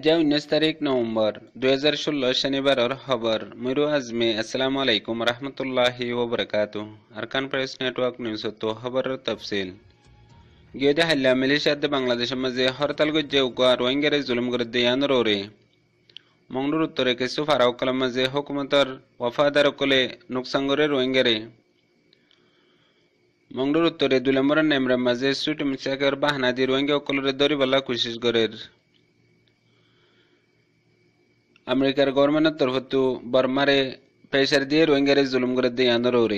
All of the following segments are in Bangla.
आज 19 नवंबर 2016 शनिवार खबर मुरु आजमे अस्सलाम वालेकुम रहमतुल्लाहि व बरकातुहू अरकान प्रेस नेटवर्क न्यूज तो खबर तफसील गेदे हल्ला मिलिशिया बांग्लादेश मजे हरताल गज्जे उगा रोहिंग्या जुलुम गरदे यानरोरे मंगलुर उत्तरे केसु फाराव कलम मजे हुकुमतर वफादार कोले नुकसान गरे रोहिंग्या मंगलुर उत्तरे 2 नंबर नेमरा मजे सुट मिसाकर बाहना दी रोहिंग्या कोलरे दरी बल्ला कोशिश गरेर अमेरिकार गवर्नमेंट तरफतु बर्मारे प्रेशर दिए रोहिंग्या जुलुम गरदे यानरोरे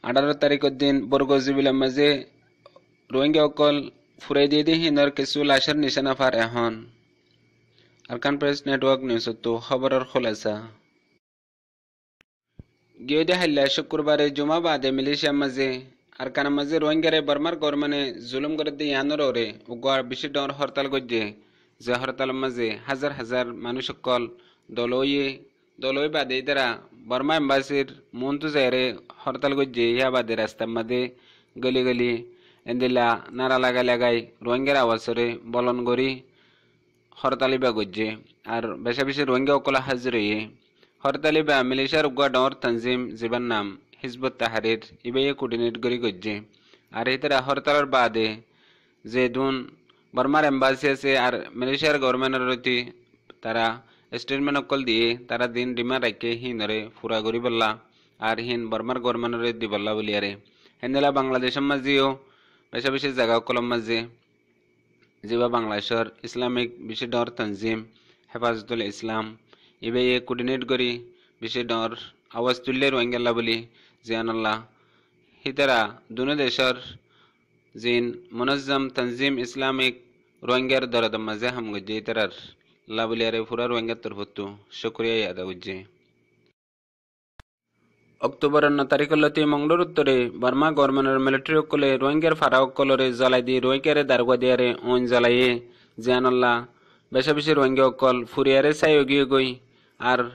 18 तारीख दिन बरगोजिबिला मजे रोहिंग्या कल फुराई दिए दी हिनर केसु लाशर निशाना फार एहन अरकान प्रेस नेटवर्क न्यूज तो खबर खुलासा गेदे हल्ला शुक्रवार जुमा बादे मिलिशिया मजे अरकान मजे रोहिंग्या बर्मार गवर्नमेंट जुलुम गरदे यानरोरे उगवार बिशी डर हड़ताल गज्जे যে হরতাল মাঝে হাজার হাজার মানুষ সকল দলই বাদে তারা বর্মা এম্বাসির মন্তু জায়রে হরতাল গজ্জে ইয়া বাদে রাস্তার মাঝে গলি গলি এন্দিলা নারা লাগাই রোহিঙ্গার আওয়াজরে বলন গরি হরতালি বা গজ্জে আর বেশা বেশি রোহিঙ্গা অকলা হাজির হরতালি বা মিলিশিয়ার উগা ডর তনজিম জীবন নাম হিজবুত তাহারির ইবাইয়ে কোর্ডিনেট গরি গজ্জে আর এই তারা হরতালের বাদে যে দুন बर्मार एम्बासी से और मलेशियार गवर्नमेंट रही तारा स्टेटमेंट अकल दिए तारा दिन डिमांड रखे ही नरे पूरा गरी बल्ला और हिन बर्मार गवर्नमेंट दी बल्ला बोलियारे हेंदेला बांग्लादेश मजियो बेशा बेशि जगह कलम मजे जेबा बांग्लादेशर इस्लामिक बिशि डर तंजीम हेफाजतुल इस्लाम इबे ये कोर्डिनेट करी बिशि डर आवाज तुल्ले रोहिंग्या बोली जियानल्ला हितरा दोनों देशर जिन मुनज्जम तंजीम इस्लामिक रोहिंग्या दरद मजे हम गज्जे तरर लाबलियारे पूरा रोहिंग्या तरफतु शुक्रिया याद गज्जे अक्टोबर 9 तारीख लती मंगलुर उत्तरे बर्मा गवर्नमेंट मिलिट्री कोले रोहिंग्या फाराव कोलरे जलाई दी रोहिंग्या दारगवा दियारे ओन जलाइए जियानल्ला बेशा बेशि रोहिंग्या कल फुरियारे सायोगी गई और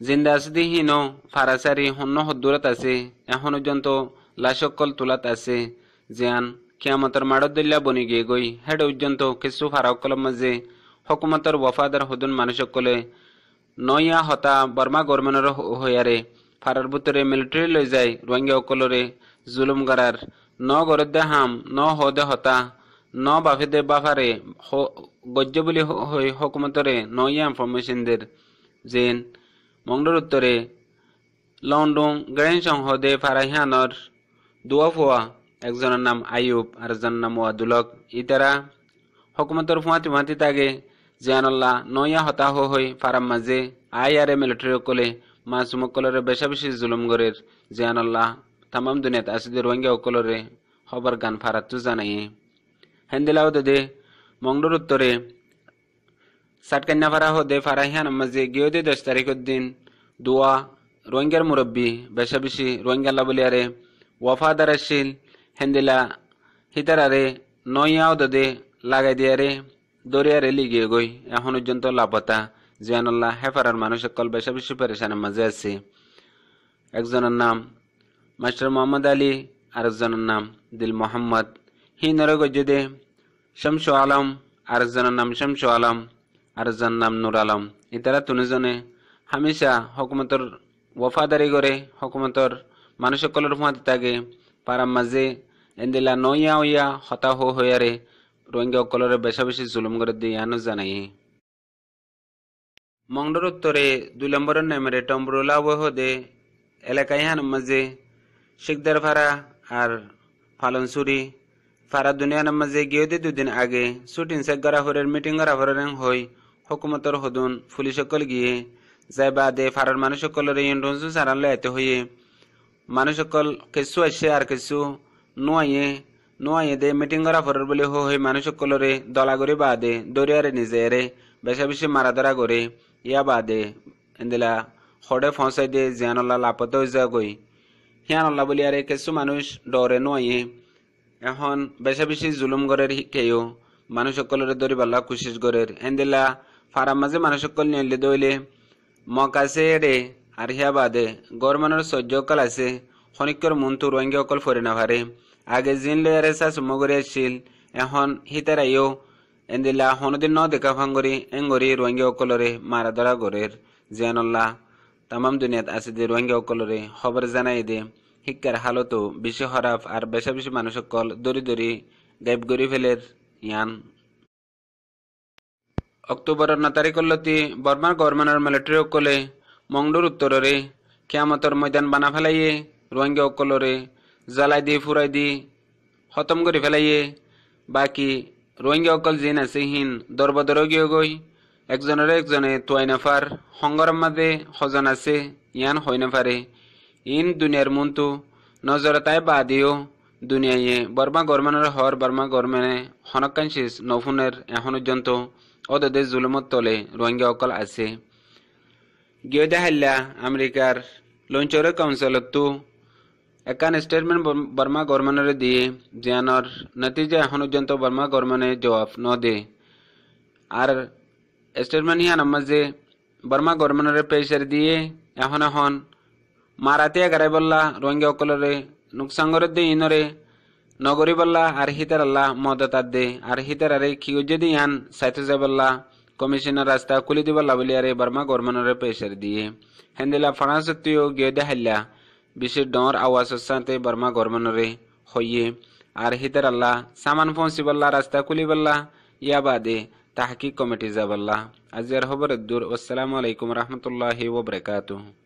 जिंदा असदी हिनो फारासारी हन्नो हदुरत आसे এখন পর্যন্ত লাশকল তুলাত আছে জিয়ান কিয়ামতের মাড়ত দিল্লা বনি গিয়ে গই হেড পর্যন্ত কিছু ফারাকল মাঝে হুকুমতের ওয়াফাদার হুদুন মানুষকলে নয়া হতা বর্মা গভর্নমেন্টর হইয়ারে ফারার ভিতরে মিলিটারি লই যায় রোহিঙ্গা অকলরে জুলুম করার ন গরদে হাম ন হদে হতা ন বাফেদে বাফারে গজ্জ বলি হই হুকুমতরে নয়া ইনফরমেশনদের জেন মংডুর উত্তরে লন্ডন গ্রেন সংহদে ফারাহিয়ানর দুয়াফুয়া একজনের নাম আইয়ুব আর একজনের নাম ওয়াদুলক ইতারা হুকুমতের ফুয়াতি তাগে জিয়ানল্লাহ নয়া হতাহ হই ফারাম মাঝে আইয়ারে মিলিটারি কলে মাসুম কলরে বেশা বেশি জুলুম গরের জিয়ানল্লাহ তামাম দুনিয়াত আসিদে রোহিঙ্গা কলরে খবর গান ফারাতু জানাই হেন্দিলাও দে মংডুর উত্তরে সাটকান্না ফারা হদে ফারাহিয়ান মাঝে গিয়ে 10 তারিখের দিন দুয়া রোহিঙ্গার মুরব্বী বেশা বেশি রোহিঙ্গা লাবলিয়ারে ওয়াফাদার আসিল হেন্দিলা হিতারারে নয়াও দে লাগাই দিয়ারে দরিয়ারে লিগিয়ে গই এখন পর্যন্ত লাপতা জিয়ানুল্লাহ হেফারার মানুষ সকল বেশা বেশি পরেশানের মাঝে আছে একজনের নাম মাস্টার মোহাম্মদ আলী আর একজনের নাম দিল মোহাম্মদ হি নরে গজ্জে শামসু আলম আর একজনের নাম শামসু আলম আর একজনের নাম নুর আলম ইতারা তিনজনে হামেশা হুকুমতর ওয়াফাদারি করে হুকুমতর মানুষ সকলের ফুয়াতে থাকে পারার মাঝে এন্দিলা নইয়া হইয়া হতা হইয়ারে রোহিঙ্গা কলরে বেশা বেশি জুলুম করে দিয়ে আনো জানাই মংডুর উত্তরে 2 নম্বরের নেমেরে টম্বরুলা হদে এলাকায় হান মাঝে শিকদার ফারা আর ফালনসুরি ফারা দুনিয়ার মাঝে গিয়ে 2 দিন আগে শুটিং সেগরা হরের মিটিং করা হরেন হই হুকুমতর হদুন পুলিশ সকল গিয়ে যাই বাদে ফারার মানুষ সকলের ইন্ডোনসু সারালে এতে হইয়ে মানুষ সকল কিছু আসে আর কিছু নুয়াইয়ে দে মিটিং করা ফরের বলে হই মানুষ সকলরে দলাগরি বাদে দরিয়ারে নিজেরে বেশা বেশি মারা ধরা করে ইয়া বাদে এন্দিলা হড়ে ফসাই দে জিয়ানল্লাহ লাপত হয়ে যা গই হিয়ানল্লাহ বলিয়ারে কিছু মানুষ ডরে নুয়াইয়ে এখন বেশা বেশি জুলুম গরের কেউ মানুষ সকলরে দরিবাল্লা কোশিশ গরের এন্দিলা ফারার মাঝে মানুষ সকল নিলে দইলে মকাছে রে আর হিয়া বাদে গভর্নমেন্টের সহ্যকাল আছে খনিকর মন্তু রোহিঙ্গা অকল ফরে না ভারে আগে জিন লেয়ারে সা সুমগরে আসছিল এখন হিতারাইও এন্দিলা হনদিন ন দেখা ফাঙ্গরি এঙ্গরি রোহিঙ্গা অকলরে মারা ধরা গরের জিয়ানুল্লাহ তামাম দুনিয়াত আছে যে রোহিঙ্গা অকলরে খবর জানাই দে শিক্ষার হালতো বেশি হরাফ আর বেশা বেশি মানুষ অকল দরি দরি গাইব গরি ফেলের ইয়ান অক্টোবরের 9 তারিখলতি বর্মার গভর্নমেন্টের মিলিটারি অকলে মংডুর উত্তররে কিয়ামতর ময়দান বানা ফেলাইয়ে রোহিঙ্গা অকলরে জ্বালাই দি ফুরাই দি খতম করে ফেলাইয়ে বাকি রোহিঙ্গা অকল জিন আছে হিন দরবদর গিয়ে গই একজনে তোয়াই নাফার সংগরম মাঝে হজন আছে ইয়ান হই নাফারে ইন দুনিয়ার মন্তু নজরতায় বাদিও দুনিয়ায় বর্মা গভর্নমেন্টের হর বর্মা গভর্নমেন্টে হনকানশিস নফুনের এখন পর্যন্ত অদদের জুলুমত তলে রোহিঙ্গা অকল আছে গিয়ে দেখাইলা আমেরিকার লঞ্চরের কাউন্সিলতো একান স্টেটমেন্ট বর্মা গভর্নমেন্টের দিয়ে জিয়ানোর নতিজা এখন পর্যন্ত বর্মা গভর্নমেন্টে জবাব ন দে আর স্টেটমেন্ট হিয়ান মাঝে বর্মা গভর্নমেন্টের পেশার দিয়ে এখন মারাতে গারাই বললা রোহিঙ্গা অকলরে নুকসান করে দে ইনরে নগরী বললা আর হিতার আল্লাহ মদতার দে আর হিতার আরে খিউজে দি ইয়ান সাইতে যাই বললা কমিশনের রাস্তা খুলি দিবল্লা বলি আরে বর্মা গভর্নমেন্টের পেশার দিয়ে হেন্দিলা ফরান্সত্তিও গিয়ে দেখাইলা বিশ্বের ডর আওয়াজের সাথে বর্মা গভর্নমেন্টরে হইয়ে আর হিতার আল্লাহ সামান পৌঁছি বললা রাস্তা খুলি বললা ইয়া বাদে তাহকিক কমিটি যা বললা আজিয়ার খবর দূর আসসালামু আলাইকুম রহমতুল্লাহি ওয়া বারাকাতুহু।